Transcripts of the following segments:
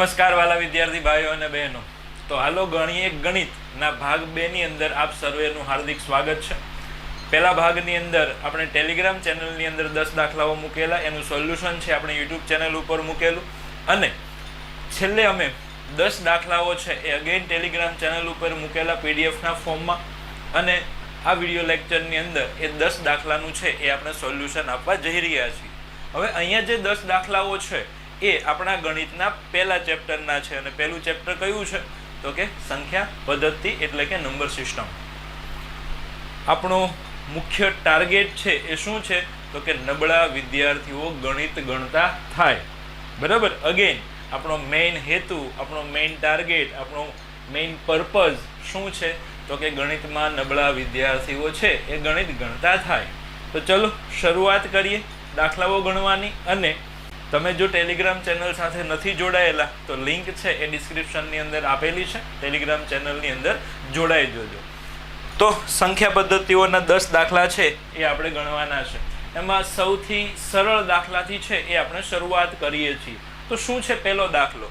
નમસ્કાર વાલા વિદ્યાર્થી ભાઈઓ અને બહેનો। તો હાલો ગણીએ ગણિતના ભાગ 2 ની અંદર આપ સર્વેનું હાર્દિક સ્વાગત છે। પહેલા ભાગની અંદર આપણે ટેલિગ્રામ ચેનલની અંદર 10 દાખલાઓ મૂકેલા, એનું સોલ્યુશન છે આપણે YouTube ચેનલ ઉપર મૂકેલું, અને છેલ્લે અમે 10 દાખલાઓ છે એ અગેન ટેલિગ્રામ ચેનલ ઉપર મૂકેલા PDF ના ફોર્મમાં, અને આ વિડિયો લેક્ચરની અંદર એ 10 દાખલાનું છે એ આપણે સોલ્યુશન આપવા જઈ રહ્યા છીએ। હવે અહીંયા જે 10 દાખલાઓ છે એ આપણા ગણિતના પહેલા ચેપ્ટરના છે, અને પહેલું ચેપ્ટર કયું છે તો કે સંખ્યા પદ્ધતિ એટલે કે નંબર સિસ્ટમ। આપણો મુખ્ય ટાર્ગેટ છે એ શું છે તો કે નબળા વિદ્યાર્થીઓ ગણિત ગણતા થાય, બરાબર। અગેન આપણો મેઇન હેતુ, આપણો મેઇન ટાર્ગેટ, આપણો મેઇન પર્પઝ શું છે તો કે ગણિતમાં નબળા વિદ્યાર્થીઓ છે એ ગણિત ગણતા થાય। તો ચલો શરૂઆત કરીએ દાખલાઓ ગણવાની। અને તમે જો ટેલિગ્રામ ચેનલ સાથે નથી જોડાયેલા તો લિંક છે એ ડિસ્ક્રિપ્શનની અંદર આપેલી છે, ટેલિગ્રામ ચેનલની અંદર જોડાઈ જજો। તો સંખ્યા પદ્ધતિઓના 10 દાખલા છે એ આપણે ગણવાના છે। એમાં સૌથી સરળ દાખલાથી છે એ આપણે શરૂઆત કરીએ છીએ। તો શું છે પહેલો દાખલો?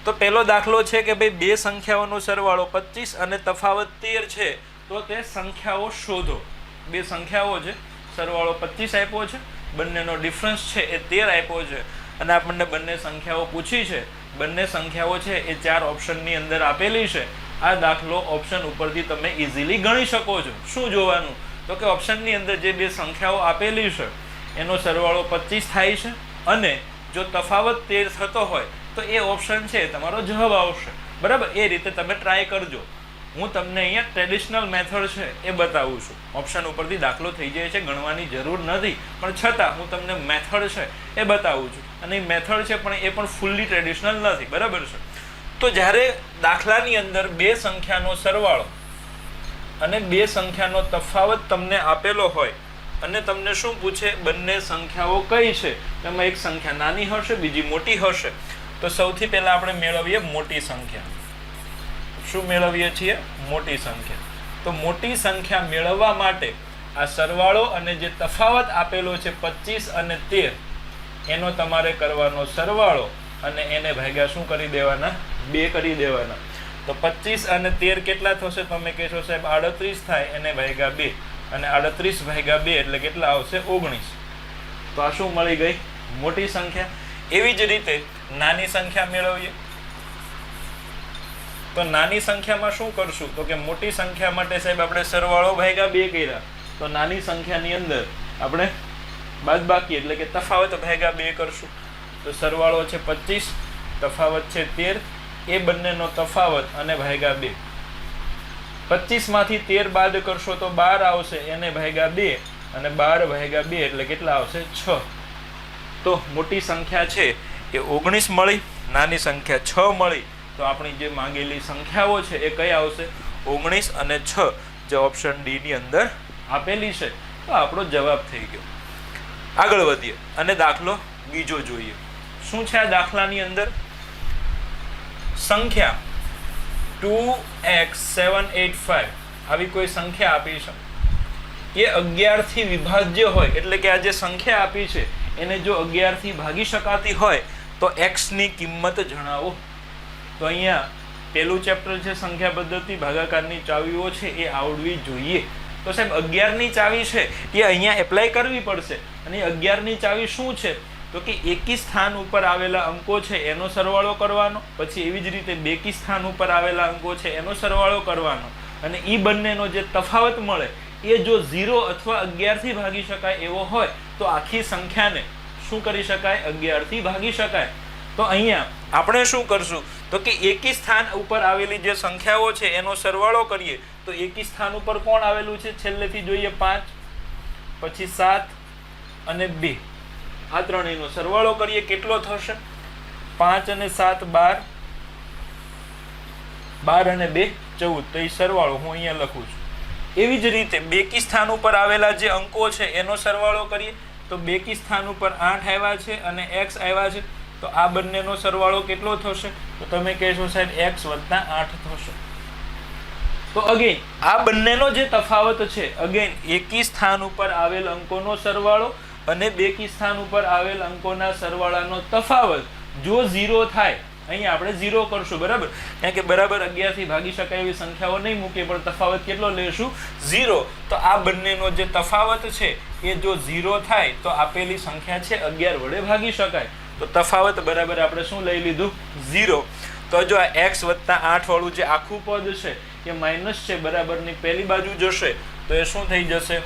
તો પહેલો દાખલો છે કે ભાઈ બે સંખ્યાઓનો સરવાળો 25 અને તફાવત 13 છે, તો તે સંખ્યાઓ શોધો। બે સંખ્યાઓ છે, સરવાળો 25 આપ્યો છે, બંનેનો ડિફરન્સ છે એ 13 આપ્યો છે, અને આપણને બંને સંખ્યાઓ પૂછી છે। બંને સંખ્યાઓ છે એ 4 ઓપ્શનની અંદર આપેલી છે। આ દાખલો ઓપ્શન ઉપરથી તમે ઇઝીલી ગણી શકો છો। શું જોવાનું તો કે ઓપ્શનની અંદર જે બે સંખ્યાઓ આપેલી છે એનો સરવાળો 25 થાય છે, અને જો તફાવત 13 થતો હોય તો એ ઓપ્શન છે તમારો જવાબ આવશે, બરાબર। એ રીતે તમે ટ્રાય કરજો। હું તમને અહીંયા ટ્રેડિશનલ મેથડ છે એ બતાવું છું। ઓપ્શન ઉપરથી દાખલો થઈ જાય છે, ગણવાની જરૂર નથી, પણ છતાં હું તમને મેથડ છે એ બતાવું છું, અને એ મેથડ છે પણ એ પણ ફૂલ્લી ટ્રેડિશનલ નથી, બરાબર છે। તો જ્યારે દાખલાની અંદર બે સંખ્યાનો સરવાળો અને બે સંખ્યાનો તફાવત તમને આપેલો હોય, અને તમને શું પૂછે બંને સંખ્યાઓ કઈ છે, એમાં એક સંખ્યા નાની હશે, બીજી મોટી હશે। તો સૌથી પહેલા આપણે મેળવીએ મોટી સંખ્યા। શું મેળવીએ છીએ? મોટી સંખ્યા। તો મોટી સંખ્યા મેળવવા માટે આ સરવાળો અને જે તફાવત આપેલો છે 25 અને 13, એનો તમારે કરવાનો સરવાળો, અને એને ભાગ્યા શું કરી દેવાના? 2 કરી દેવાના। તો 25 અને 13 કેટલા થશે? તમે કહેશો સાહેબ 38 થાય, એને ભાગ્યા 2, અને 38 ભાગ્યા 2 એટલે કેટલા આવશે? 19। તો આ શું મળી ગઈ? મોટી સંખ્યા। એવી જ રીતે નાની સંખ્યા મેળવીએ। તો નાની સંખ્યામાં શું કરશું તો કે મોટી સંખ્યા માટે સાહેબ આપણે સરવાળો ભાગ્યા 2 કર્યા, તો નાની સંખ્યાની અંદર આપણે બાદબાકી એટલે કે તફાવત ભાગ્યા 2 કરશું। તો સરવાળો છે 25, તફાવત છે 13, એ બંનેનો તફાવત અને ભાગ્યા 2। 25 માંથી 13 બાદ કરશો તો 12 આવશે, એને ભાગ્યા 2, અને 12 ભાગ્યા 2 એટલે કેટલા આવશે? 6। તો મોટી સંખ્યા છે એ 19 મળી, નાની સંખ્યા 6 મળી। તો આપણી જે માંગેલી સંખ્યાઓ છે એ કઈ આવશે? 19 અને 6, જે ઓપ્શન ડી ની અંદર આપેલી છે। તો આપણો જવાબ થઈ ગયો। આગળ વધીએ અને દાખલો બીજો જોઈએ। શું છે આ દાખલાની અંદર? સંખ્યા 2x785 આવી કોઈ સંખ્યા આપી છે, એ 11 થી વિભાજ્ય હોય, એટલે કે આ જે સંખ્યા આપી છે એને જો 11 થી ભાગી શકાતી હોય તો x ની કિંમત જણાવો। તો અહીંયા પહેલું ચેપ્ટર છે સંખ્યા પદ્ધતિ, ભાગાકારની ચાવીઓ છે એ આવડવી જોઈએ। તો સાહેબ 11 ની ચાવી છે એ અહીંયા એપ્લાય કરવી પડશે, અને 11 ની ચાવી શું છે તો કે એકી સ્થાન ઉપર આવેલા અંકો છે એનો સરવાળો કરવાનો, પછી એવી જ રીતે બેકી સ્થાન ઉપર આવેલા અંકો છે એનો સરવાળો કરવાનો, અને એ બંનેનો જે તફાવત મળે એ જો 0 અથવા 11 થી ભાગી શકાય એવો હોય તો આખી સંખ્યાને શું કરી શકાય? 11 થી ભાગી શકાય। તો અહીંયા આપણે શું કરશું તો કે એકી સ્થાન ઉપર આવેલી જે સંખ્યાઓ છે એનો સરવાળો કરીએ। તો એકી સ્થાન ઉપર કોણ આવેલું છે? છેલ્લેથી જોઈએ 5, પછી 7 અને 2, આ ત્રણેયનો સરવાળો કરીએ, કેટલો થશે? 5 અને 7 12, 12 અને 2 14। તો એ સરવાળો હું અહીંયા લખું છું। એવી જ રીતે બેકી સ્થાન ઉપર આવેલા જે અંકો છે એનો સરવાળો કરીએ। તો બેકી સ્થાન ઉપર 8 આવ્યા છે અને x આવ્યા છે, તો આ બંનેનો સરવાળો કેટલો થશે? તો તમે કહેશો સાહેબ x + 8 થશે। તો અગેન આ બંનેનો જે તફાવત છે, અગેન એકી સ્થાન ઉપર આવેલ અંકોનો સરવાળો અને બેકી સ્થાન ઉપર આવેલ અંકોના સરવાળાનો તફાવત જો 0 થાય અહીંયા આપણે 0 કરશું, બરાબર, કારણ કે બરાબર 11 થી ભાગી શકાય એવી સંખ્યાઓ નહીં મૂકીએ, પણ તફાવત કેટલો લેશું? 0. તો આ બંનેનો જે તફાવત છે એ જો 0 થાય તો આપેલી સંખ્યા છે 11 વડે ભાગી શકાય. તો તફાવત બરાબર આપણે શું લઈ લીધું? 0. તો જો આ x + 8 વાળું જે આખું પદ છે એ માઇનસ છે, બરાબરની પહેલી બાજુ જશે તો એ શું થઈ જશે?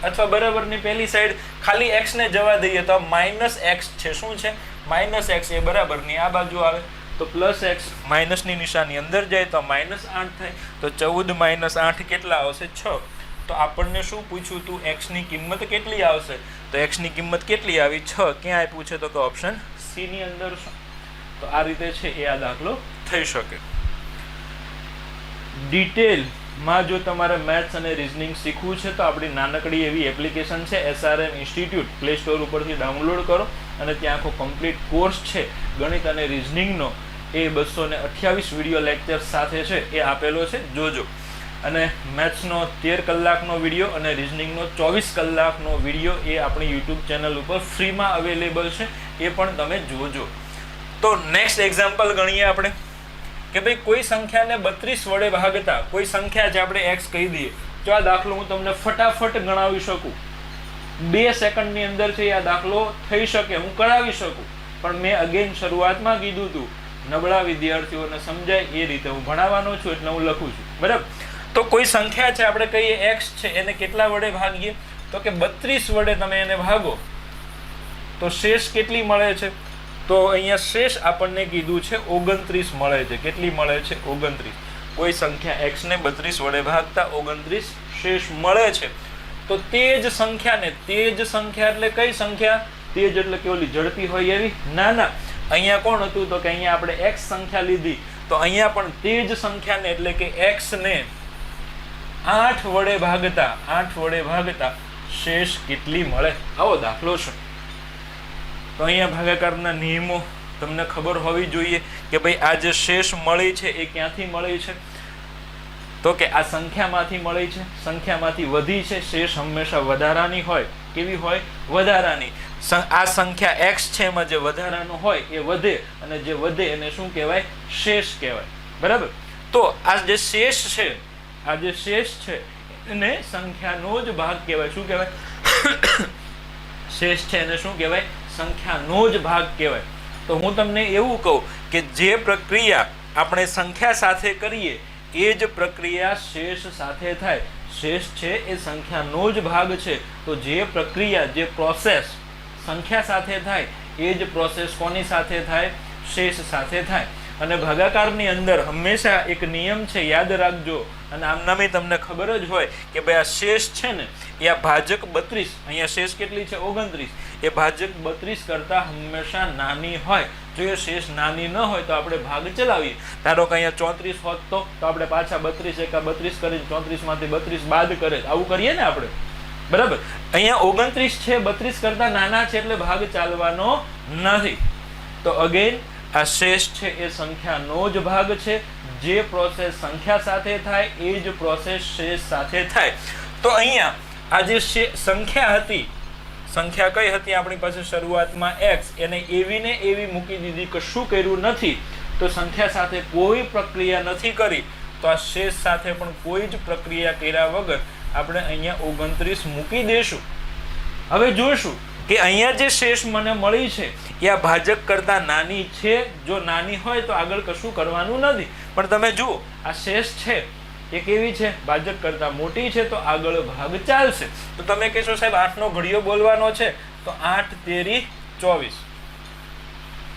અથવા બરાબરની પહેલી સાઈડ ખાલી x ને જવા દઈએ તો -x છે. શું છે? -x. એ બરાબરની આ બાજુ આવે તો +x, માઇનસની નિશાની અંદર જાય તો -8 થાય. તો 14 - 8 કેટલા આવશે? 6. તો આપણને શું પૂછ્યું તું? x ની કિંમત કેટલી આવશે? તો x ની કિંમત કેટલી આવી? 6. ક્યાં આપ્યું છે? તો કે ઓપ્શન સી ની અંદર. તો આ રીતે છે એ આ દાખલો થઈ શકે. ડિટેલમાં જો તમારે મેથ્સ અને રિઝનિંગ શીખવું છે તો આપણી નાનકડી એવી એપ્લિકેશન છે SRM ઇન્સ્ટિટ્યૂટ, પ્લે સ્ટોર ઉપરથી ડાઉનલોડ કરો અને ત્યાં આખો કમ્પ્લીટ કોર્સ છે ગણિત અને રિઝનિંગનો, એ 228 વિડીયો લેક્ચર સાથે છે એ આપેલો છે, જોજો. અને મેથ્સનો 13 કલાકનો વિડીયો અને રિઝનિંગનો 24 કલાકનો વિડીયો એ આપણી યુટ્યુબ ચેનલ ઉપર ફ્રીમાં અવેલેબલ છે, એ પણ તમે જોજો. તો નેક્સ્ટ એક્ઝામ્પલ ગણીએ આપણે કે ભાઈ કોઈ સંખ્યાને 32 વડે ભાગતા કોઈ સંખ્યા છે, આપણે x કહી દઈએ. જો આ દાખલો હું તમને ફટાફટ ગણાવી શકું, 2 સેકન્ડની અંદર છે આ દાખલો થઈ શકે, હું કરાવી શકું, પણ મેં અગેન શરૂઆતમાં કીધું હતું નબળા વિદ્યાર્થીઓને સમજાય એ રીતે હું ભણાવવાનો છું, એટલે હું લખું છું, બરાબર. તો કોઈ સંખ્યા છે, આપણે કહીએ x છે, એને કેટલા વડે ભાગીએ? તો કે 32 વડે તમે એને ભાગો તો શેષ કેટલી મળે છે? તો અહીંયા શેષ આપણને કીધું છે 29 મળે છે. કેટલી મળે છે? 29. કોઈ સંખ્યા x ને 32 વડે ભાગતા 29 શેષ મળે છે. તો તે જ સંખ્યાને, તે જ સંખ્યા એટલે કઈ સંખ્યા? તે જ એટલે કે ઓલી ઝડપી હોય એવી? ના ના, અહીંયા કોણ હતું? તો કે અહીંયા આપણે x સંખ્યા લીધી, તો અહીંયા પણ તે જ સંખ્યાને એટલે કે x ને 8 વડે ભાગતા શેષ કેટલી મળે? આવો દાખલો છે. તો અહીંયા ભાગાકારના નિયમો તમને ખબર હોવી જોઈએ કે ભાઈ આ જે શેષ મળી છે એ ક્યાંથી મળી છે? તો કે આ સંખ્યામાંથી મળી છે, સંખ્યામાંથી વધી છે. શેષ હંમેશા વધારાની હોય. કેવી હોય? વધારાની. આ સંખ્યા x છે એમાં જે વધારાનું હોય એ વધે, અને જે વધે એને શું કહેવાય? શેષ કહેવાય, બરાબર. તો આ જે શેષ છે એને સંખ્યાનો જ ભાગ કહેવાય. શું કહેવાય? શેષ છે એને શું કહેવાય? સંખ્યાનો જ ભાગ કહેવાય. તો હું તમને એવું કહું કે જે પ્રક્રિયા આપણે સંખ્યા સાથે કરીએ એ જ પ્રક્રિયા શેષ સાથે થાય. શેષ છે એ સંખ્યાનો જ ભાગ છે. તો જે પ્રક્રિયા, જે પ્રોસેસ સંખ્યા સાથે થાય એ જ પ્રોસેસ કોની સાથે થાય? શેષ સાથે થાય. અને ભાગાકારની અંદર હંમેશા એક નિયમ છે, યાદ રાખજો. અને આમનામે તમને ખબર જ હોય કે ભાઈ આ શેષ છે ને એ આ ભાજક 32, અહીંયા શેષ કેટલી છે? 29. એ ભાજક 32 કરતા હંમેશા નાની હોય. જો એ શેષ નાની ન હોય તો આપણે ભાગ ચલાવીએ. ધારો કે અહીંયા 34 હોત તો આપણે પાછા 32 એકા 32 કરીને 34 માંથી 32 બાદ કરે, આવું કરીએ ને આપણે, બરાબર. અહીંયા 29 છે, 32 કરતા નાના છે, એટલે ભાગ ચાલવાનો નથી. તો અગેન આ શેષ છે એ સંખ્યાનો જ ભાગ છે. જે પ્રોસેસ સંખ્યા સાથે થાય એ જ પ્રોસેસ શેષ સાથે થાય. તો અહીંયા આ જે સંખ્યા હતી, સંખ્યા કઈ હતી આપણી પાસે શરૂઆતમાં x, એને એવી ને એવી મૂકી દીધી, કશું કર્યું નથી. તો સંખ્યા સાથે કોઈ પ્રક્રિયા નથી કરી, તો આ શેષ સાથે પણ કોઈ જ પ્રક્રિયા કર્યા વગર આપણે અહીંયા 29 મૂકી દેશું. હવે જોઈશું કે અહીંયા જે શેષ મને મળી છે એ આ ભાજક કરતા નાની છે. જો નાની હોય તો આગળ કશું કરવાનું નથી. પણ તમે જુઓ આ શેષ છે એ કેવી છે? ભાજક કરતા મોટી છે, તો આગળ ભાગ ચાલશે. તો તમે કહેશો સાહેબ 8 નો ઘડિયો બોલવાનો છે, તો 8 તેરી 24.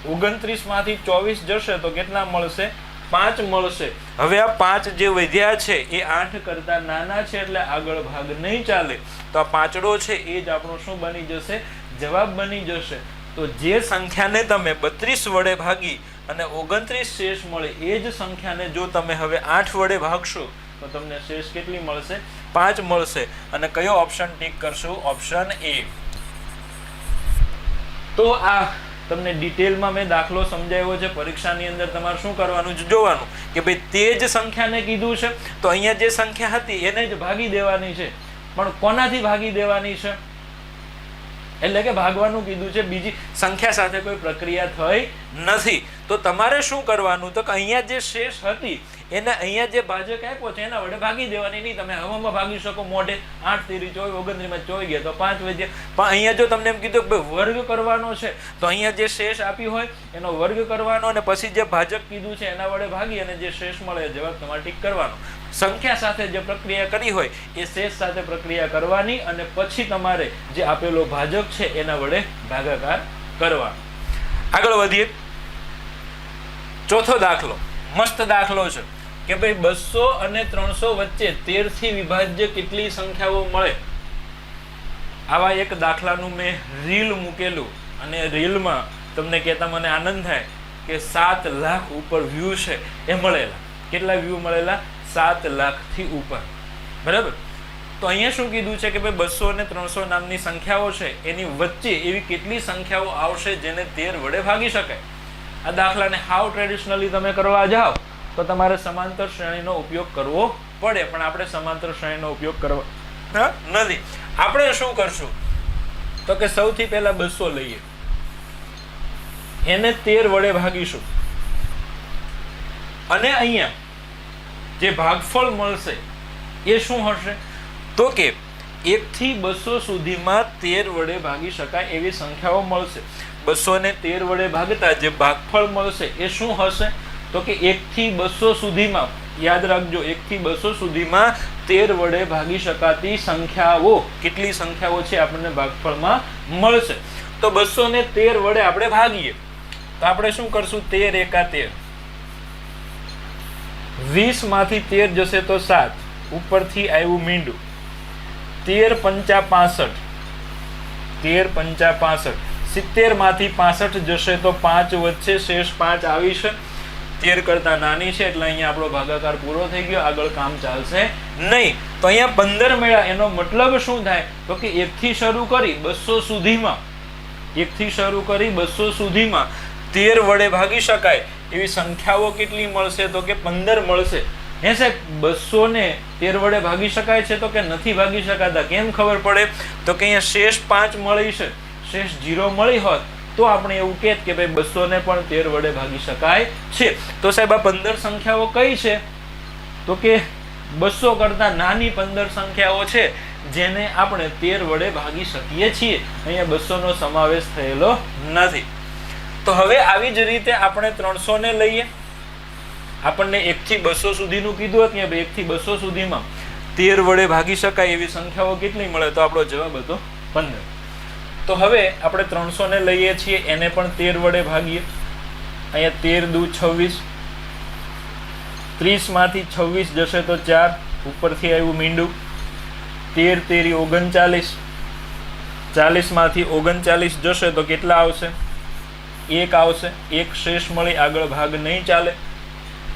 29 માંથી 24 જશે તો કેટલા મળશે? 5 મળશે. હવે આ 5 જે વધ્યા છે એ 8 કરતા નાના છે, એટલે આગળ ભાગ નહીં ચાલે. તો આ પાંચડો છે એ જ આપણો શું બની જશે? જવાબ બની જશે. તો જે સંખ્યાને તમે 32 વડે ભાગી અને 29 શેષ મળે એ જ સંખ્યાને જો તમે હવે 8 વડે ભાગશો તો તમને શેષ કેટલી મળશે? 5 મળશે. અને કયો ઓપ્શન ટીક કરશું? Option A. તો આ તમને ડિટેલમાં મેં દાખલો સમજાવ્યો છે. પરીક્ષાની અંદર તમારે શું કરવાનું છે? જોવાનું કે ભાઈ તે જ સંખ્યાને કીધું છે તો અહીંયા જે સંખ્યા હતી એને જ ભાગી દેવાની છે. પણ કોનાથી ભાગી દેવાની છે? એટલે કે ભાગવાનું કીધું છે, બીજી સંખ્યા સાથે કોઈ પ્રક્રિયા થઈ નથી. તો તમારે શું કરવાનું તો કે અહીંયા જે શેષ હતી એને અહીંયા જે ભાજક આપ્યો છે એના વડે ભાગી દેવાની. નહીં તમે હવામાં ભાગી શકો મોઢે 8 × 3 = 24, 29 24 ગયા તો 5 વધ્યા. પણ અહીંયા જો તમને એમ કીધું કે વર્ગ કરવાનો છે તો અહીંયા જે શેષ આપી હોય એનો વર્ગ કરવાનો અને પછી જે ભાજક કીધું છે એના વડે ભાગી અને જે શેષ મળે જવાબ તમારે ટીક કરવાનો. સંખ્યા સાથે જે પ્રક્રિયા કરી હોય એ શેષ સાથે પ્રક્રિયા કરવાની અને પછી તમારે જે આપેલો ભાજક છે એના વડે ભાગાકાર કરવાનો. આગળ વધીએ. ચોથો દાખલો મસ્ત દાખલો છે કે ભાઈ 200 અને 300 વચ્ચે 13 થી વિભાજ્ય કેટલી સંખ્યાઓ મળે. આવા એક દાખલાનું મેં રીલ મૂકેલું અને રીલમાં તમને કહેતા મને આનંદ થાય કે 7 લાખ ઉપર વ્યૂ છે એ મળેલા. કેટલા વ્યૂ મળેલા? 7 લાખથી ઉપર. બરાબર. તો અહીંયા શું કીધું છે કે ભાઈ 200 અને 300 નામની સંખ્યાઓ છે એની વચ્ચે એવી કેટલી સંખ્યાઓ આવશે જેને 13 વડે ભાગી શકાય. આ દાખલાને હાવ ટ્રેડિશનલી તમે કરવા જાઓ તો તમારે સમાંતર શ્રેણીનો ઉપયોગ કરવો પડે, પણ આપણે સમાંતર શ્રેણીનો ઉપયોગ કરવા નથી. આપણે શું કરશું તો કે સૌથી પહેલા 200 લઈએ, એને 13 વડે ભાગીશું અને અહીંયા જે ભાગફળ મળશે એ શું હશે તો કે 1 થી 200 સુધીમાં 13 વડે ભાગી શકાય એવી સંખ્યાઓ મળશે. 200 ને 13 વડે ભાગતા જે ભાગફળ મળશે એ શું હશે તો કે 1 થી 200 સુધીમાં, યાદ રાખજો 1 થી 200 સુધીમાં 13 વડે ભાગી શકાતી સંખ્યાઓ કેટલી સંખ્યાઓ છે આપણને ભાગફળમાં મળશે. તો 200 ને 13 વડે આપણે ભાગીએ તો આપણે શું કરશું? 13 એકા 13, 20 માંથી 13 જશે તો 7, ઉપરથી આવ્યું મીંડું. 13 પંચા 65, 13 પંચા 65, 70 માંથી 65 જશે તો 5 વધશે, શેષ 5 આવી છે. 13 કરતા નાની છે એટલે અહીંયા આપણો ભાગાકાર પૂરો થઈ ગયો, આગળ કામ ચાલશે નહીં. તો અહીંયા 15 મળ્યા. એનો મતલબ શું થાય તો કે 1 થી શરૂ કરી 200 સુધીમાં, 1 થી શરૂ કરી 200 સુધીમાં 13 વડે ભાગી શકાય એવી સંખ્યાઓ કેટલી મળશે તો કે 15 મળશે. હે સાહેબ 200 ને 13 વડે ભાગી શકાય છે તો કે નથી ભાગી શકાતા. કેમ ખબર પડે તો કે અહીંયા શેષ 5 મળી છે, શેષ 0 મળી હોત તો આપણે એવું કહેત કે ભાઈ 200 ને પણ 13 વડે ભાગી શકાય છે. તો સાહેબ આ 15 સંખ્યાઓ કઈ છે તો કે 200 કરતા નાની 15 સંખ્યાઓ છે જેને આપણે 13 વડે ભાગી શકીએ છીએ. અહીંયા 200 નો સમાવેશ થયેલો નથી. તો હવે આવી જ રીતે આપણે 300 ને લઈએ. આપણને 1 થી 200 સુધીનું કીધું હતું, 1 થી 200 સુધીમાં 13 વડે ભાગી શકાય એવી સંખ્યાઓ કેટલી મળે તો આપણો જવાબ હતો 15. તો હવે આપણે 300 ને લઈએ છીએ, એને પણ 13 વડે ભાગીએ. અહીંયા 13 દુ 26, 30 માંથી 26 જશે તો 4, ઉપરથી આવ્યું મીંડું. 13 તેરી 39, 40 માંથી 39 જશે તો કેટલા આવશે? 1 આવશે. 1 શેષ મળી, આગળ ભાગ નહીં ચાલે.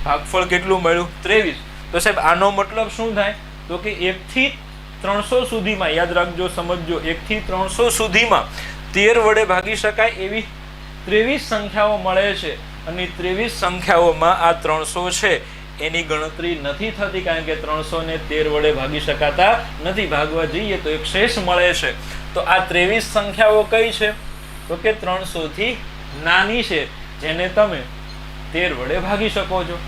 ભાગફળ કેટલું મળ્યું? 23. તો સાહેબ આનો મતલબ શું થાય તો કે 1 થી 300 સુધીમાં, યાદ રાખજો સમજજો, 1 થી 300 સુધીમાં 13 વડે ભાગી શકાય એવી 23 સંખ્યાઓ મળે છે. અને 23 સંખ્યાઓમાં આ 300 છે એની ગણતરી નથી થતી, કારણ કે 300 ને 13 વડે ભાગી શકાતા નથી. ભાગવા જઈએ તો એક શેષ મળે છે. તો આ 23 સંખ્યાઓ કઈ છે તો કે 300 થી નાની છે જેને તમે 13 વડે ભાગી શકો છો.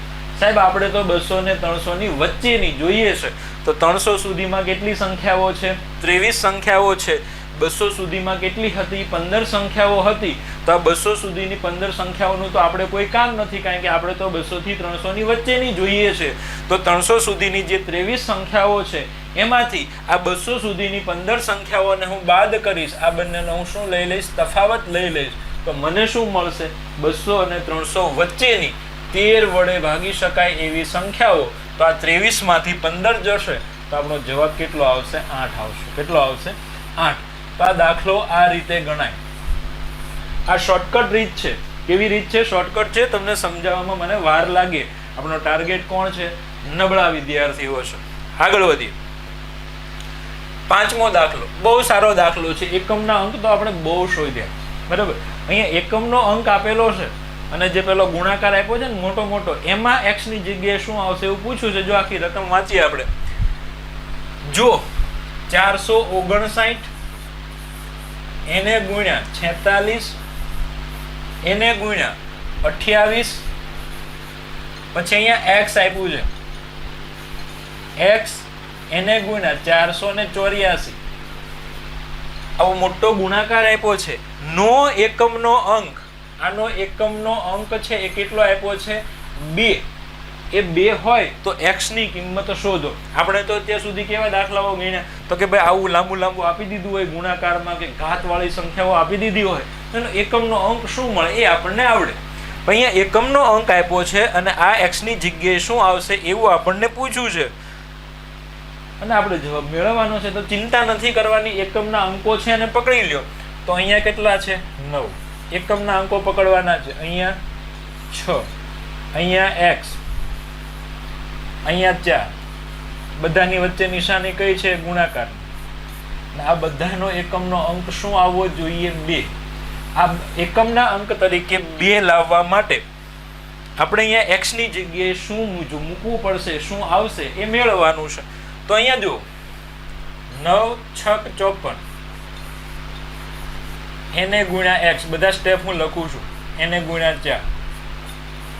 સાહેબ આપણે તો 200 ને 300 ની વચ્ચેની જોઈએ છે. તો 300 સુધીમાં કેટલી સંખ્યાઓ છે? 23 સંખ્યાઓ છે. 200 સુધીમાં કેટલી હતી? 15 સંખ્યાઓ હતી. તો આ 200 સુધીની 15 સંખ્યાઓનું તો આપણે કોઈ કામ નથી, કારણ કે આપણે તો 200 થી 300 ની વચ્ચેની જોઈએ છે. તો 300 સુધીની જે 23 સંખ્યાઓ છે એમાંથી આ 200 સુધીની 15 સંખ્યાઓને હું બાદ કરીશ. આ બંનેનો હું શું લઈ લઈશ? તફાવત લઈ લઈશ. તો મને શું મળશે? 200 અને 300 વચ્ચેની 13 વડે ભાગી શકાય એવી સંખ્યાઓ. તો આ 23 માંથી 15 જશે તો આપણો જવાબ કેટલો આવશે? 8 આવશે. કેટલો આવશે? 8. તો આ દાખલો આ રીતે ગણાય. આ શોર્ટકટ રીત છે. કેવી રીત છે? શોર્ટકટ છે. તમને સમજાવવામાં મને વાર લાગે. આપણો ટાર્ગેટ કોણ છે? નબળા વિદ્યાર્થીઓ છે. આગળ વધીએ. 5મો દાખલો બહુ સારો દાખલો છે. એકમના અંક તો આપણે બહુ શોધ્યા. બરાબર. અહીંયા એકમનો અંક આપેલો છે અને જે પેલો ગુણાકાર આપ્યો છે ને મોટો મોટો, એમાં x ની જગ્યાએ શું આવશે એવું પૂછ્યું છે. જો આખી રકમ વાંચીએ આપણે. જો 459 એને ગુણ્યા 46 એને ગુણ્યા 28, પછી અહીંયા x આપ્યું છે, x એને ગુણ્યા 484, આવો મોટો ગુણાકાર આપ્યો છે. નો એકમનો અંક, આનો એકમનો અંક છે એ કેટલો આપ્યો છે 2. એ 2 હોય તો x ની કિંમત શોધો. આપણે તો અત્યાર સુધી કેવા દાખલાઓ ગણ્યા તો કે ભાઈ આવું લાંબુ આપી દીધું હોય ગુણાકારમાં કે ઘાતવાળી સંખ્યાઓ આપી દીધી હોય એનો એકમનો અંક શું મળે એ આપણને આવડે. પણ અહીંયા એકમનો અંક આપ્યો છે અને આ x ની જગ્યાએ શું આવશે એવું આપણને પૂછ્યું છે અને આપણે જવાબ મેળવવાનો છે. તો ચિંતા નથી કરવાની, એકમના અંકો છે અને પકડી લ્યો. તો અહીંયા કેટલા છે 9, એકમના અંકો પકડવાના છે. અહીંયા 6, અહીંયા x, અહીંયા 4, બધાની વચ્ચે નિશાની કઈ છે ગુણાકાર. આ બધાનો એકમનો અંક શું આવવો જોઈએ 2. આ એકમના અંક તરીકે 2 લાવવા માટે આપણે અહીંયા x ની જગ્યાએ શું મૂકવું પડશે, શું આવશે એ મેળવવાનું છે. તો અહીંયા જો 9 6 54, એને ગુણ્યા x, બધા સ્ટેપ હું લખું છું, એને ગુણ્યા 4.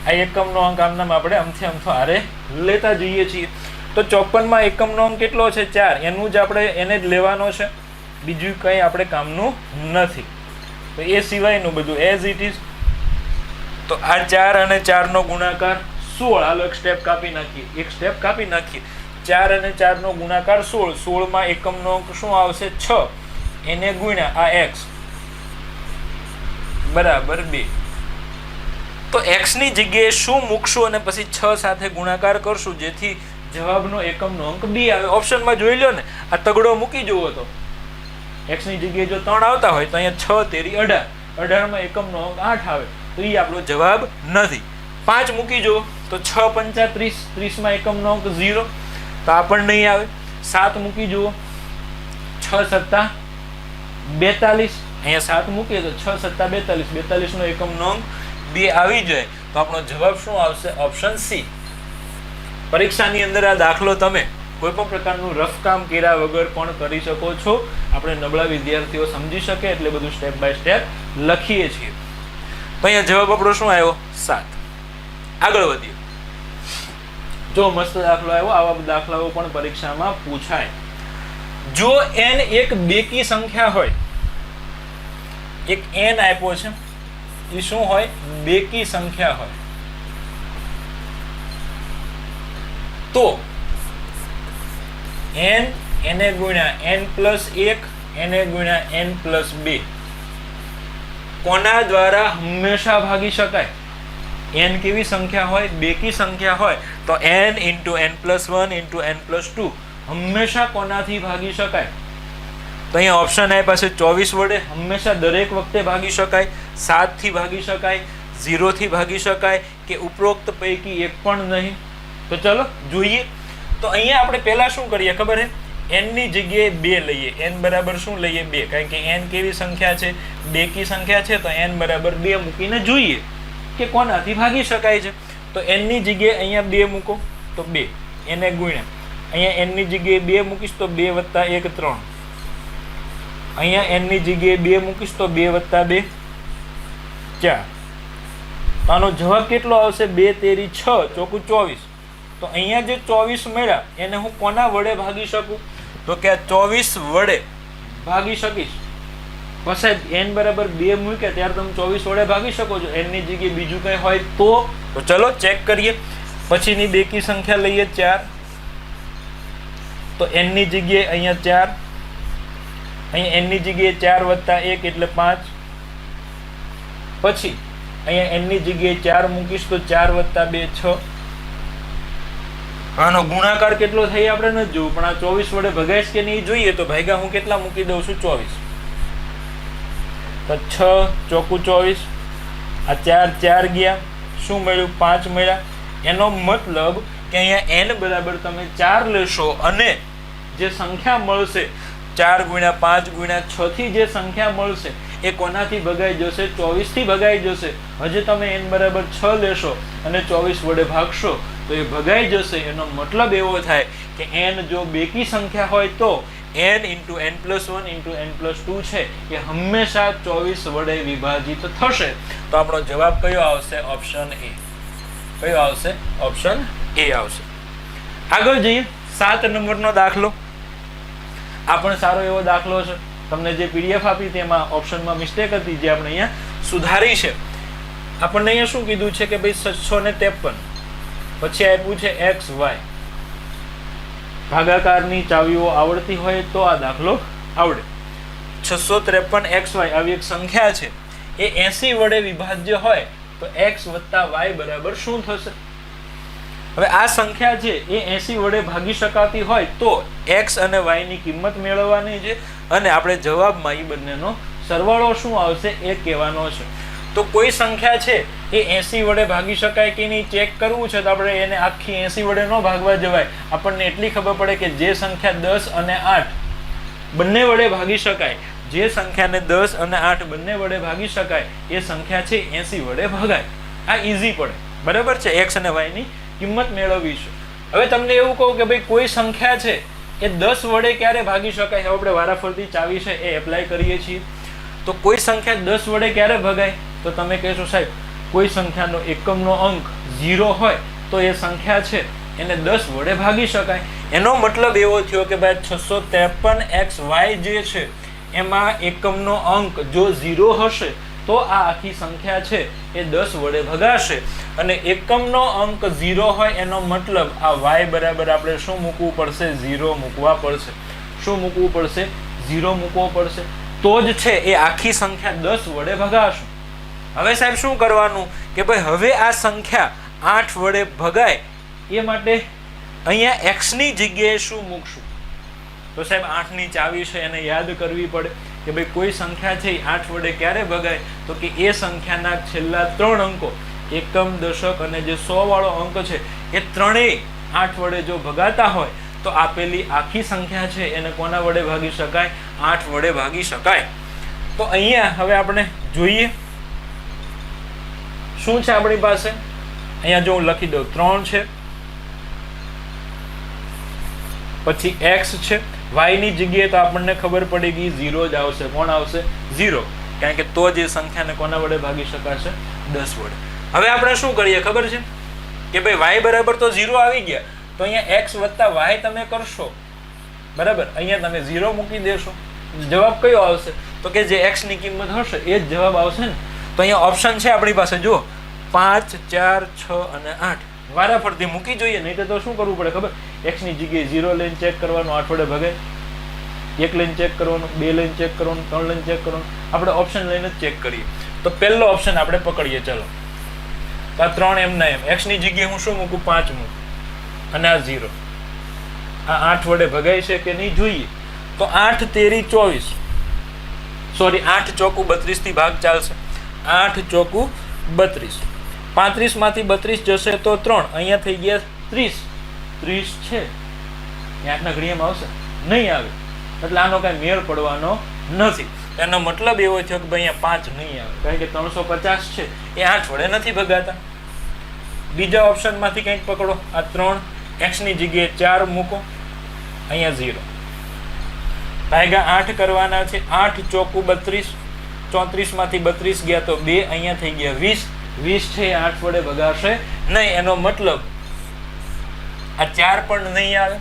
આ એકમનો અંક આમનામ આપણે અમથો હારે લેતા જઈએ છીએ. તો 54 માં એકમનો અંક કેટલો છે 4, એનું જ આપણે એને જ લેવાનો છે, બીજું કંઈ આપણે કામનું નથી. તો એ સિવાયનું બધું એઝ ઇટ ઇઝ. તો આ 4 અને 4 નો ગુણાકાર 16. હાલો એક સ્ટેપ કાપી નાખીએ, 4 અને 4 નો ગુણાકાર 16. 16 માં એકમનો અંક શું આવશે 6, એને ગુણ્યા આ x બરાબર 2. તો x ની જગ્યાએ શું મૂકશું અને પછી 6 સાથે ગુણાકાર કરશું જેથી જવાબનો એકમનો અંક 2 આવે. ઓપ્શનમાં જોઈ લો ને, આ તગડો મૂકી જુઓ તો x ની જગ્યાએ જો 3 આવતા હોય તો અહીંયા 6 તેરી 18, 18 માં એકમનો અંક 8 આવે. તો એ આપણો જવાબ નથી. 5 મૂકી જુઓ તો 6 5 30, 30 માં એકમનો અંક 0, તો આ પણ નહીં આવે. 7 મૂકી જુઓ 6 7 42, અહીંયા 7 મૂકીએ તો 6 7 42, 42 નો એકમનો અંક 2 આવી જાય. તો આપણો જવાબ શું આવશે ઓપ્શન સી. પરીક્ષાની અંદર આ દાખલો તમે કોઈ પણ પ્રકારનું રફ કામ કર્યા વગર પણ કરી શકો છો. આપણે નબળા વિદ્યાર્થીઓ સમજી શકે એટલે બધું સ્ટેપ બાય સ્ટેપ લખીએ છીએ. તો અહીંયા જવાબ આપણો શું આવ્યો 7. આગળ વધીએ. જો મસ્ત દાખલો આવ્યો, આવા દાખલાઓ પણ પરીક્ષામાં પૂછાય. જો n એક બેકી સંખ્યા હોય, એક n આપ્યો છે, એ શું હોય બેકી સંખ્યા હોય, તો n એને ગુણ્યા n+1 એને ગુણ્યા n+2 કોના દ્વારા હંમેશા ભાગી શકાય? n કેવી સંખ્યા હોય બેકી સંખ્યા હોય તો n × n+1 × n+2 હંમેશા કોનાથી ભાગી શકાય? તો અહીંયા ઓપ્શન આપ્યા છે 24 વડે હંમેશા દરેક વખતે ભાગી શકાય, 7 થી ભાગી શકાય, 0 થી ભાગી શકાય કે ઉપરોક્ત પૈકી એક પણ નહીં. તો ચલો જોઈએ. તો અહીંયા આપણે પહેલા શું કરીએ ખબર છે? n ની જગ્યાએ 2 લઈએ. n બરાબર શું લઈએ 2, કારણ કે n કેવી સંખ્યા છે બેકી સંખ્યા છે. તો n બરાબર 2 મૂકીને જોઈએ કે કોનાથી ભાગી શકાય છે. તો n ની જગ્યાએ અહીંયા 2 મૂકો તો 2, એને ગુણ્યા અહીંયા n ની જગ્યાએ 2 મૂકીશ તો 2 + 1 3, અહીંયા n ની જગ્યાએ 2 મૂકીશ તો 2 + 2 4. તો આનો જવાબ કેટલો આવશે 2 તેરી 6 ચોકું 24. તો અહીંયા જે 24 મળ્યા એને હું કોના વડે ભાગી શકું? તો કે આ 24 વડે ભાગી શકીશ. પછી n બરાબર 2 મૂક્યા ત્યારે તમે 24 વડે ભાગી શકો છો. n ની જગ્યાએ બીજું કંઈ હોય તો ચલો ચેક કરીએ. પછીની બેકી સંખ્યા લઈએ 4. તો n ની જગ્યાએ અહીંયા 4, અહીંયા n ની જગ્યાએ 4 + 1 એટલે 5. પછી અહીંયા n ની જગ્યાએ 4 મૂકીશ તો 4 + 2 6. આનો ગુણાકાર કેટલો થાય આપણે નથી જોવું, પણ આ 24 વડે ભગાઈશ કે નહીં જોઈએ. તો ભાગ્યા હું કેટલા મૂકી દઉં છું 24. તો 6 ચોકું 24, આ 4 4 ગયા, શું મળ્યું 5 મળ્યા. એનો મતલબ કે અહીંયા n બરાબર તમે 4 લેશો અને જે સંખ્યા મળશે 4 × 5 × 6 થી જે સંખ્યા મળશે એ કોનાથી ભગાઈ જશે? 24 થી ભગાઈ જશે. હજી તમે n બરાબર 6 લેશો અને 24 વડે ભાગશો તો એ ભગાઈ જશે. એનો મતલબ એવો થાય કે n જો બેકી સંખ્યા હોય તો n into n plus 1 into n plus 2 છે એ હંમેશા 24 વડે વિભાજિત થશે. તો આપણો જવાબ કયો આવશે? Option A. કયો આવશે? ઓપ્શન એ આવશે. આગળ જઈએ 7 નંબરનો દાખલો. આ પણ સારો એવો દાખલો છે. તમને જે પીડીએફ આપી તેમાં ઓપ્શનમાં મિસ્ટેક હતી જે આપણે અહીંયા સુધારી છે. આપણને અહીંયા શું કીધું છે કે ભાઈ 653 પછી આપ્યું છે x y. ભાગાકારની ચાવીઓ આવડતી હોય તો આ દાખલો આવડે. 653xy આવી એક સંખ્યા છે એ 80 વડે વિભાજ્ય હોય તો x + y બરાબર શું થશે? હવે આ સંખ્યા છે એ 80 વડે ભાગી શકાતી હોય તો x અને y ની કિંમત મેળવવાની છે અને આપણે જવાબમાં એ બંનેનો સરવાળો શું આવશે એ કહેવાનો છે. તો કોઈ સંખ્યા છે એ 80 વડે ભાગી શકાય કે નહીં ચેક કરવું છે તો આપણે એને આખી 80 વડે ન ભાગવા જવાય. આપણને એટલી ખબર પડે કે જે સંખ્યા 10 અને 8 બંને વડે ભાગી શકાય, જે સંખ્યાને 10 અને 8 બંને વડે ભાગી શકાય એ સંખ્યા છે 80 વડે ભગાય. આ ઈઝી પડે, બરાબર છે. x અને y ની કિંમત મેળવવી છે. હવે તમને એવું કહું કે ભાઈ કોઈ સંખ્યા છે એ 10 વડે ક્યારે ભાગી શકાય? હવે આપણે વારાફરતી ચાવી છે એ એપ્લાય કરીએ છીએ. તો કોઈ સંખ્યા 10 વડે ક્યારે ભગાય? તો તમે કહેશો સાહેબ કોઈ સંખ્યાનો એકમનો અંક 0 હોય તો એ સંખ્યા છે એને 10 વડે ભાગી શકાય. એનો મતલબ એવો થયો કે ભાઈ 653xy જે છે એમાં એકમનો અંક જો 0 હશે તો આ આખી સંખ્યા છે એ 10 વડે ભગાશે. અને એકમનો અંક 0 હોય એનો મતલબ આ y બરાબર આપણે શું મૂકવું પડશે? 0 મૂકવા પડશે. શું મૂકવું પડશે? 0 મૂકવો પડશે. તો જ છે એ આખી સંખ્યા 10 વડે ભગાશે. હવે સાહેબ શું કરવાનું કે ભાઈ હવે આ સંખ્યા 8 વડે ભગાય એ માટે અહીંયા x ની જગ્યાએ શું મૂકશું? તો સાહેબ 8 ની ચાવી છે એને યાદ કરવી પડે કે ભાઈ કોઈ સંખ્યા છે એ 8 વડે ક્યારે ભગાય? તો કે એ સંખ્યાના છેલ્લા 3 અંકો એકમ, દશક અને જે 100 વાળો અંક છે એ ત્રણેય 8 વડે જો ભગાતા હોય તો આપેલી આખી સંખ્યા છે એને કોના વડે ભાગી શકાય? 8 વડે ભાગી શકાય. તો અહીંયા હવે આપણે જોઈએ શું છે આપણી પાસે. અહીંયા જો હું લખી દઉં 3 છે, પછી x છે, y ની જગ્યાએ તો આપણને ખબર પડી ગઈ 0 જ આવશે. કોણ આવશે? 0. કારણ કે તો જ એ સંખ્યાને કોના વડે ભાગી શકાશે? 10 વડે. હવે આપણે શું કરીએ ખબર છે કે ભાઈ y બરાબર તો 0 આવી ગયા તો અહીંયા x + y તમે કરશો, બરાબર. અહીંયા તમે 0 મૂકી દેશો. જવાબ કયો આવશે? તો કે જે x ની કિંમત હશે એ જ જવાબ આવશે ને. તો અહીંયા ઓપ્શન છે આપણી પાસે જો 5, 4, 6 અને 8 વારાફરતી મૂકી જોઈએ. નહીં તો શું કરવું પડે ખબર? x ની જગ્યાએ 0 લઈને ચેક કરવાનું, 8 વડે ભગાય. 1 લઈને ચેક કરવાનું, 2 લઈને ચેક કરવાનું, 3 લઈને ચેક કરવાનું. આપણે ઓપ્શન લઈને જ ચેક કરીએ. તો પહેલો ઓપ્શન આપણે પકડીએ. ચલો તો આ 3 એમના એમ. x ની જગ્યાએ હું શું મૂકું? 5 મૂકું અને આ 0. આ 8 વડે ભગાય છે કે નહીં જોઈએ. તો 8 તેરી 24, સોરી 8 ચોકુ 32 થી ભાગ ચાલશે. 8 ચોકુ 32, 35 માંથી 32 જશે તો 3, અહીંયા થઈ ગયા 30. 30 છે 8 ના ઘડિયામાં આવશે નહીં આવે, એટલે આનો કઈ મેળ પડવાનો નથી. એનો મતલબ એવો થયો કે ભાઈ અહીંયા 5 નહીં આવે કારણ કે 350 છે એ 8 વડે નથી ભગાતા. બીજા ઓપ્શન માંથી કંઈક પકડો. આ 3, x ની જગ્યાએ 4 મૂકો, અહીંયા 0. ભાગ્યા 8 કરવાના છે. 8 ચોકુ 32, 34 માંથી 32 ગયા તો 2, અહીંયા થઈ ગયા 20. 20 છે 8 વડે ભગાશે નહીં. એનો મતલબ આ 4 પણ નહીં આવે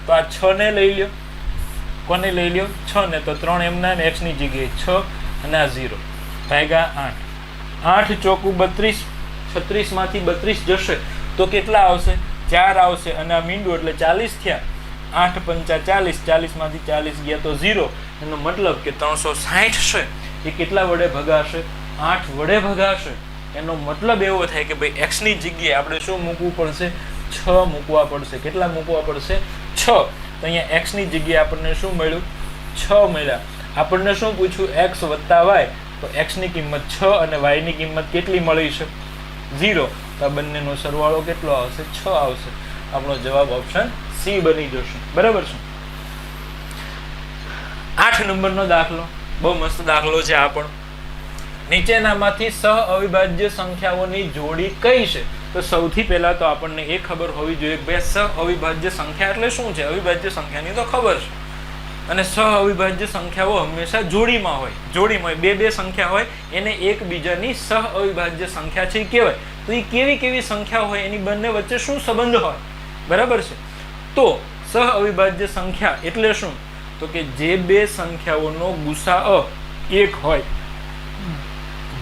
તો આ 6 ને લઈ લ્યો. કોને લઈ લ્યો? 6 ને. તો 3 એમના x ની જગ્યાએ 6 અને આ 0 ભાગ્યા 8. 8 ચોકુ 32, 36 માંથી 32 જશે તો કેટલા આવશે? 4 આવશે અને આ મીંડું એટલે 40 થયા. 8 પંચા 40, 40 માંથી 40 ગયા તો 0. એનો મતલબ કે 360 છે એ કેટલા વડે ભગાશે? 8 વડે ભગાશે. એનો મતલબ એવો થાય કે ભાઈ x ની જગ્યાએ આપણે શું મૂકવું પડશે? 6 મૂકવા પડશે. કેટલા મૂકવા પડશે? 6. તો અહીંયા x ની જગ્યાએ આપણને શું મળ્યું? 6 મળ્યા. આપણને શું પૂછ્યું? x + y. તો x ની કિંમત 6 અને y ની કિંમત કેટલી મળી છે? 0. તો આ બંનેનો સરવાળો કેટલો આવશે? 6 આવશે. આપણો જવાબ ઓપ્શન C બની જશે. બરાબર છે. 8 નંબરનો દાખલો બહુ મસ્ત દાખલો છે આ પણ. નીચેનામાંથી સહ અવિભાજ્ય સંખ્યાઓની જોડી કઈ છે? તો સૌથી પહેલા તો આપણને એ ખબર હોવી જોઈએ કે ભાઈ સહ અવિભાજ્ય સંખ્યા એટલે શું છે? અવિભાજ્ય સંખ્યાની તો ખબર છે. અને સહઅવિભાજ્ય સંખ્યાઓ હંમેશા જોડીમાં હોય. જોડીમાં બે બે સંખ્યા હોય એને એકબીજાની સહઅવિભાજ્ય સંખ્યા છે એ કહેવાય. તો એ કેવી કેવી સંખ્યા હોય એની બંને વચ્ચે શું સંબંધ હોય, બરાબર છે. તો સહઅવિભાજ્ય સંખ્યા એટલે શું? તો કે જે બે સંખ્યાઓનો ગુસાઅ એક હોય,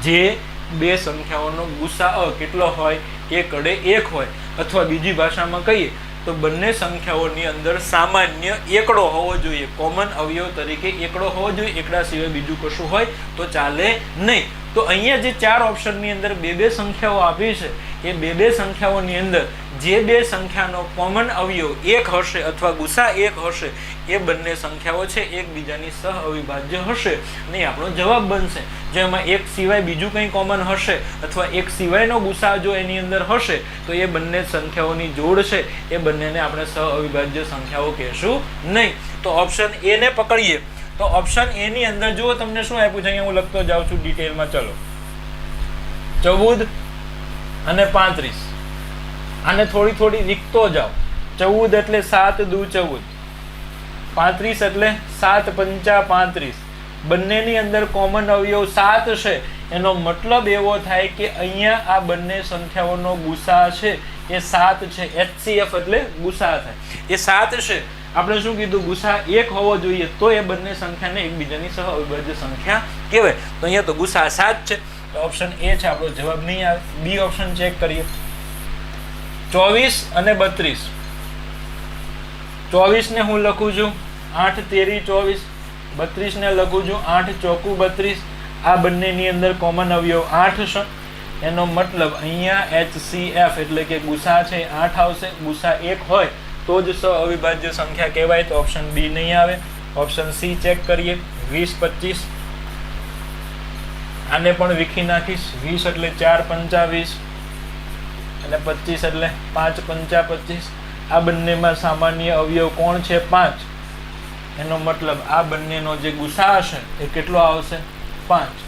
જે બે સંખ્યાઓનો ગુસાઅ કેટલો હોય? એક અડે એક હોય. અથવા બીજી ભાષામાં કહીએ તો બંને સંખ્યાઓની અંદર સામાન્ય એકડો હોવો જોઈએ, કોમન અવયવ તરીકે એકડો હોવો જોઈએ. એકડા સિવાય બીજું કશું હોય તો ચાલે નહીં. તો અહીંયા જે ચાર ઓપ્શનની અંદર બે બે સંખ્યાઓ આપી છે એ બે બે સંખ્યાઓની અંદર જે બે સંખ્યાનો કોમન અવયવ એક હશે અથવા ગુસા એક હશે એ બંને સંખ્યાઓ છે એકબીજાની સહઅવિભાજ્ય હશે અને આપણો જવાબ બનશે. જેમાં એક સિવાય બીજું કંઈ કોમન હશે અથવા એક સિવાયનો ગુસા જો એની અંદર હશે તો એ બંને સંખ્યાઓની જોડ છે એ બંનેને આપણે સહઅવિભાજ્ય સંખ્યાઓ કહેશું નહીં. તો ઓપ્શન એ ને પકડીએ તો ઓપ્શન એ ની અંદર જુઓ તમને શું આપ્યું છે, અહીંયા હું લખતો જાઉં છું ડિટેલમાં. ચલો, 14 અને 35. આને થોડી થોડી લીખતો જાઓ. 14 એટલે 7 દુ 14, 35 એટલે 7 પંચા 35. બંનેની અંદર કોમન અવયવ 7 છે. એનો મતલબ એવો થાય કે અહીંયા આ બંને સંખ્યાઓનો ગુસા છે એ 7 છે. HCF એટલે ગુસા થાય એ 7 છે. આપણે શું કીધું? ગુસા એક હોવો જોઈએ તો એ બંને સંખ્યાને એકબીજાની સહઅવિભાજ્ય સંખ્યા કહેવાય. તો અહીંયા તો ગુસા 7 છે. તો ઓપ્શન એ છે આપણો જવાબ નહીં આવે. બી ઓપ્શન ચેક કરીએ. 24 અને 32. 24 ને હું લખું છું 8 તેરી 24. 32 ને લખું છું 8 ચોકુ 32. આ બંનેની અંદર કોમન અવયવ 8 છે. એનો મતલબ અહીંયા HCF એટલે કે ગુસા છે 8 આવશે. ગુસા 1 હોય તો જ સહઅવિભાજ્ય સંખ્યા કહેવાય. તો ઓપ્શન બી નહીં આવે. ઓપ્શન સી ચેક કરીએ. 20 25. આને પણ વિખી નાખીશ. 20 એટલે 4 પંચા 20 અને 25 એટલે 5 પંચા 25. આ બંનેમાં સામાન્ય અવયવ કોણ છે? 5. એનો મતલબ આ બંનેનો જે ગુસા હશે એ કેટલો આવશે? 5.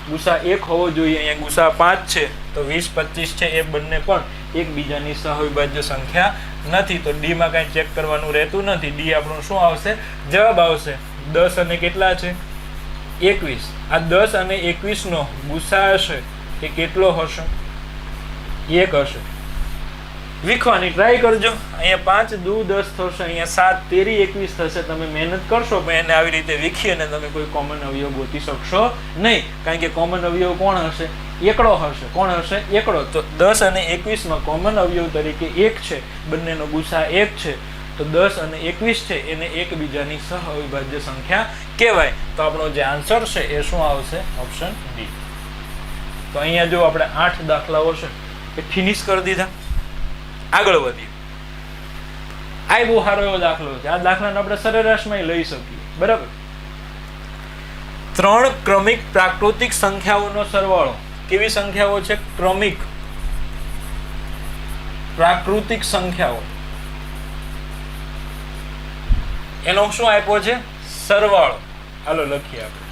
ગુસા 1 હોવો જોઈએ, અહીંયા ગુસા 5 છે. તો 20 25 છે એ બંને પણ એકબીજાની સહઅવિભાજ્ય સંખ્યા નથી. તો ડી માં કાંઈ ચેક કરવાનું રહેતું નથી. ડી આપણું શું આવશે? જવાબ આવશે 10 અને કેટલા છે? 21. આ 10 અને 21 નો ગુસા હશે એ કેટલો હશે? 1 હશે. વિખવાની ટ્રાય કરજો. અહીંયા 5 દુ 10 થશે, અહીંયા 7 તેરી 21 થશે. તમે મહેનત કરશો પણ એને આવી રીતે વિખી અને તમે કોઈ કોમન અવયવ ગોતી શકશો નહીં. કારણ કે કોમન અવયવ કોણ હશે? એકડો હશે. કોણ હશે? એકડો. તો 10 અને 21 માં કોમન અવયવ તરીકે 1 છે. બંનેનો ગુસા 1 છે. તો 10 અને 21 છે એને એકબીજાની સહઅવિભાજ્ય સંખ્યા કહેવાય. તો આપણો જે આન્સર છે એ શું આવશે? Option D. તો અહીંયા જો આપણે 8 દાખલાઓ છે એ ફિનિશ કરી દીધા. આગળ વધીએ. આ બહુ સારો એવો દાખલો છે. આ દાખલાને આપણે સરેરાશમાં લઈ શકીએ, બરાબર. 3 ક્રમિક પ્રાકૃતિક સંખ્યાઓનો સરવાળો. કેવી સંખ્યાઓ છે? ક્રમિક પ્રાકૃતિક સંખ્યાઓ. એનો શું આપ્યો છે? સરવાળો. હાલો લખીએ આપણે.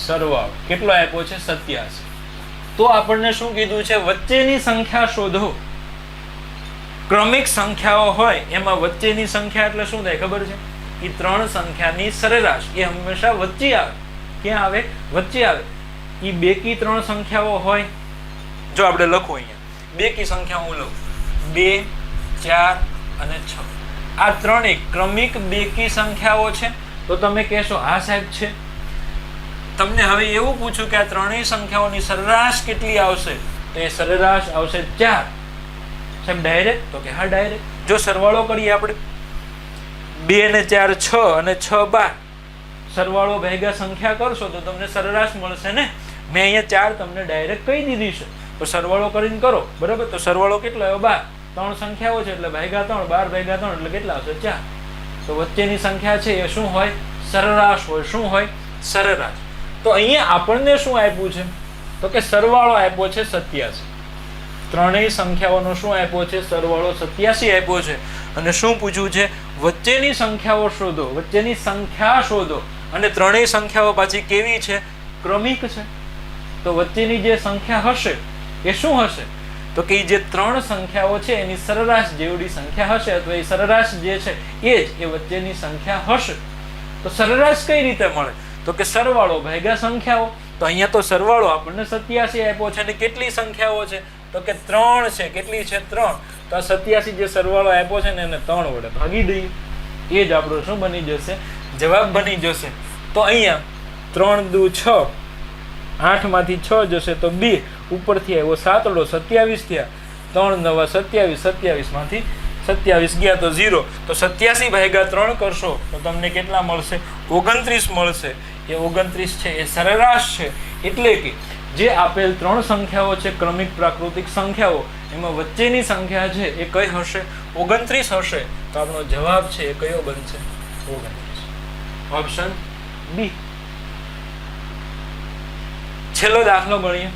સરવાળો કેટલો આપ્યો છે? 87. તો આપણને શું કીધું છે? વચ્ચેની સંખ્યા શોધો. ક્રમિક સંખ્યાઓ હોય એમાં વચ્ચેની સંખ્યા એટલે શું થાય ખબર છે? એ 3 સંખ્યાની સરેરાશ એ હંમેશા વચ્ચે આવે. ક્યાં આવે? વચ્ચે આવે. એ બેકી 3 સંખ્યાઓ હોય. જો આપણે લખો અહીંયા બેકી સંખ્યા હું લઉં 2 4 અને 6. આ ત્રણેય ક્રમિક બેકી સંખ્યાઓ છે. તો તમે કહેશો હા સાહેબ છે. તમને હવે એવું પૂછું કે આ ત્રણેય સંખ્યાઓની સરેરાશ કેટલી આવશે? તો એ સરેરાશ આવશે 4. સાહેબ ડાયરેક્ટ? તો કે હા ડાયરેક્ટ. જો સરવાળો કરીએ આપણે 2 ને 4 6 અને 6 12. સરવાળો ભેગા સંખ્યા કરશો તો તમને સરેરાશ મળશે ને. મેં અહીંયા 4 તમને ડાયરેક્ટ કહી દીધી છે. તો સરવાળો કરીને કરો, બરાબર. તો સરવાળો કેટલો આવ્યો? 12. 3 સંખ્યાઓ છે એટલે ભાગ્યા 3. 12 ભાગ્યા 3 એટલે કેટલા આવશે? 4. તો વચ્ચેની સંખ્યા છે એ શું હોય? સરેરાશ હોય. શું હોય? સરેરાશ. તો અહીંયા આપણને શું આપ્યું છે? તો કે સરવાળો આપ્યો છે 87. ત્રણેય સંખ્યાઓનો શું આપ્યો છે? સરવાળો 87 આપ્યો છે. અને શું પૂછ્યું છે? વચ્ચેની સંખ્યાઓ શોધો. વચ્ચેની સંખ્યા શોધો. અને ત્રણેય સંખ્યાઓ પાછી કેવી છે? ક્રમિક છે. તો વચ્ચેની જે સંખ્યા હશે એ શું હશે? તો કે જે ત્રણ સંખ્યાઓ છે એની સરેરાશ જેવડી સંખ્યા હશે અથવા એ સરેરાશ જે છે એ જ એ વચ્ચેની સંખ્યા હશે. તો સરેરાશ કઈ રીતે મળે? તો કે સરવાળો ભાગ્યા સંખ્યાઓ. તો અહીંયા તો સરવાળો આપણને 87 આપ્યો છે અને કેટલી સંખ્યાઓ છે? તો કે 3 છે. કેટલી છે? 3. તો આ 87 જે સરવાળો આપ્યો છે ને એને 3 વડે ભાગી દઈએ, એ જ આપણો શું બની જશે? જવાબ બની જશે. તો અહીંયા 3 દુ 6, 8 માંથી 6 જશે તો 2, ઉપરથી આવ્યો 7 વડો 27 થયા, 3 નવા 27, 27 માંથી 27 ગયા તો 0. તો 87 ભાગ્યા 3 કરશો તો તમને કેટલા મળશે? 29 મળશે. એ 29 છે એ સરેરાશ છે. એટલે કે જે આપેલ ત્રણ સંખ્યાઓ છે ક્રમિક પ્રાકૃતિક સંખ્યાઓ, એમાં વચ્ચેની સંખ્યા છે એ કઈ હશે? 29 હશે. તો આપણો જવાબ છે એ કયો બનશે? 29. Option B. છેલ્લો દાખલો ગણીએ.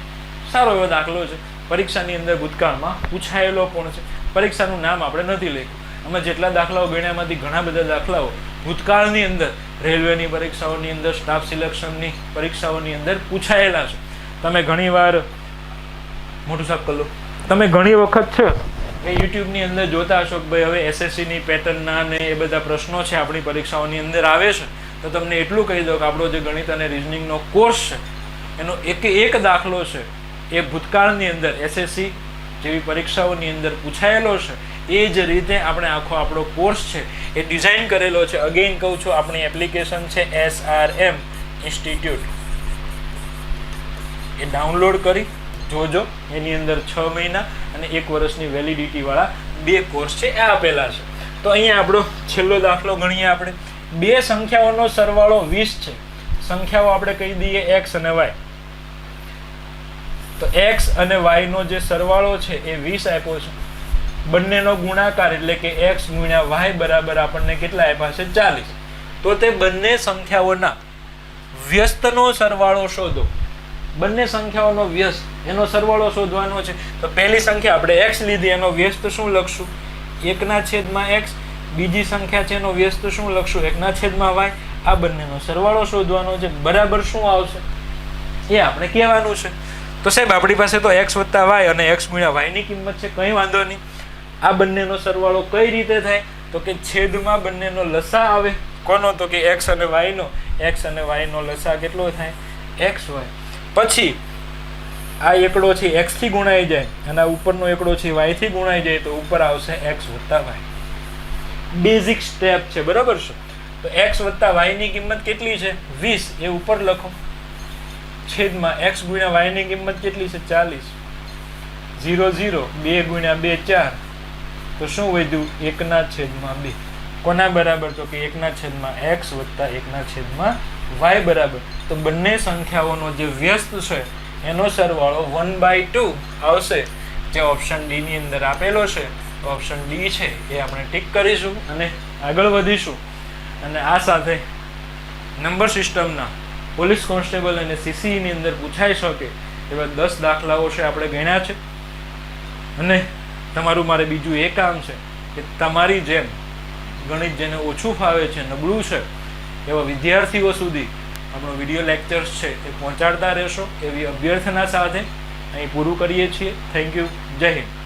સારો એવો દાખલો છે, પરીક્ષાની અંદર ભૂતકાળમાં પૂછાયેલો પણ છે. પરીક્ષાનું નામ આપણે નથી લખ્યું. આમાં જેટલા દાખલાઓ ગણ્યા એમાંથી ઘણા બધા દાખલાઓ ભૂતકાળની અંદર રેલવેની પરીક્ષાઓની અંદર, સ્ટાફ સિલેક્શનની પરીક્ષાઓની અંદર પૂછાયેલા છે. તમે ઘણીવાર મોટું સાફ કરી લો, તમે ઘણી વખત છે એ યુટ્યુબની અંદર જોતા હશો કે ભાઈ હવે એસએસસીની પેટર્નના ને એ બધા પ્રશ્નો છે આપણી પરીક્ષાઓની અંદર આવે છે. તો તમને એટલું કહી દો કે આપણો જે ગણિત અને રિઝનિંગનો કોર્સ છે એનો એક દાખલો છે એ ભૂતકાળની અંદર એસએસસી જેવી પરીક્ષાઓની અંદર પૂછાયેલો છે. એ જ રીતે આપણે આપણો કોર્સ છે એ ડિઝાઇન કરેલો છે. અગેઇન કહું છું, આપણી એપ્લિકેશન છે SRM ઇન્સ્ટિટ્યૂટ, એ ડાઉનલોડ કરી જોજો. એની અંદર 6 મહિના અને 1 વર્ષની વેલિડિટી વાળા 2 કોર્સ છે એ આપેલા છે. તો અહીંયા આપણો છેલ્લો દાખલો ગણીએ આપણે. બે સંખ્યાઓનો સરવાળો 20 છે. સંખ્યાઓ આપણે કહી દઈએ x અને y. તો x અને y નો જે સરવાળો છે એ 20 આપ્યો છે. બંનેનો ગુણાકાર એટલે કે x ગુણ્યા y બરાબર આપણને કેટલા આપ્યા છે? 40. તો તે બંને સંખ્યાઓના વ્યસ્તનો સરવાળો શોધો. બંને સંખ્યાઓનો વ્યસ્ત એનો સરવાળો શોધવાનો છે. તો પહેલી સંખ્યા આપણે x લીધી, એનો વ્યસ્ત શું લખશું? 1/x. બીજી સંખ્યા છે એનો વ્યસ્ત શું લખશું? 1/y. આ બંનેનો સરવાળો શોધવાનો છે. બરાબર શું આવશે એ આપણે કહેવાનું છે. તો સાહેબ આપણી પાસે તો x + y અને x ગુણ્યા y ની કિંમત છે, કંઈ વાંધો નહીં. આ બંનેનો સરવાળો કઈ રીતે થાય? તો કે છેદમાં બંનેનો લસા આવે. કોનો? તો કે x અને y નો. x અને y નો લસા કેટલો થાય? xy. પછી આ એકડો છે x થી ગુણાઈ જાય અને આ ઉપરનો એકડો છે y થી ગુણાઈ જાય તો ઉપર આવશે x + y. બેઝિક સ્ટેપ છે, બરાબર છે. તો x + y ની કિંમત કેટલી છે? 20. એ ઉપર લખો. છેદમાં x ગુણ્યા y ની કિંમત કેટલી છે? 40. 0 0. 2 ગુણ્યા 2 4. તો શું વધ્યું? 1/2. કોના બરાબર? તો કે 1/x + 1/y બરાબર. તો બંને સંખ્યાઓનો જે વ્યસ્ત છે એનો સરવાળો 1/2 આવશે, જે ઓપ્શન ડી ની અંદર આપેલો છે. ઓપ્શન ડી છે એ આપણે ટીક કરીશું અને આગળ વધીશું. અને આ સાથે નંબર સિસ્ટમના પોલીસ કોન્સ્ટેબલ અને CCE ની અંદર પૂછાઈ શકે એવા 10 દાખલાઓ છે આપણે ગણ્યા છે. અને તમારું મારે બીજું એ કામ છે કે તમારી જેમ ગણિત જેને ઓછું ફાવે છે, નબળું છે એવા વિદ્યાર્થીઓ સુધી આપણો વિડીયો લેક્ચર્સ છે એ પહોંચાડતા રહેશો એવી અભ્યર્થના સાથે અહીં પૂરું કરીએ છીએ. Thank you. જય હિન્દ.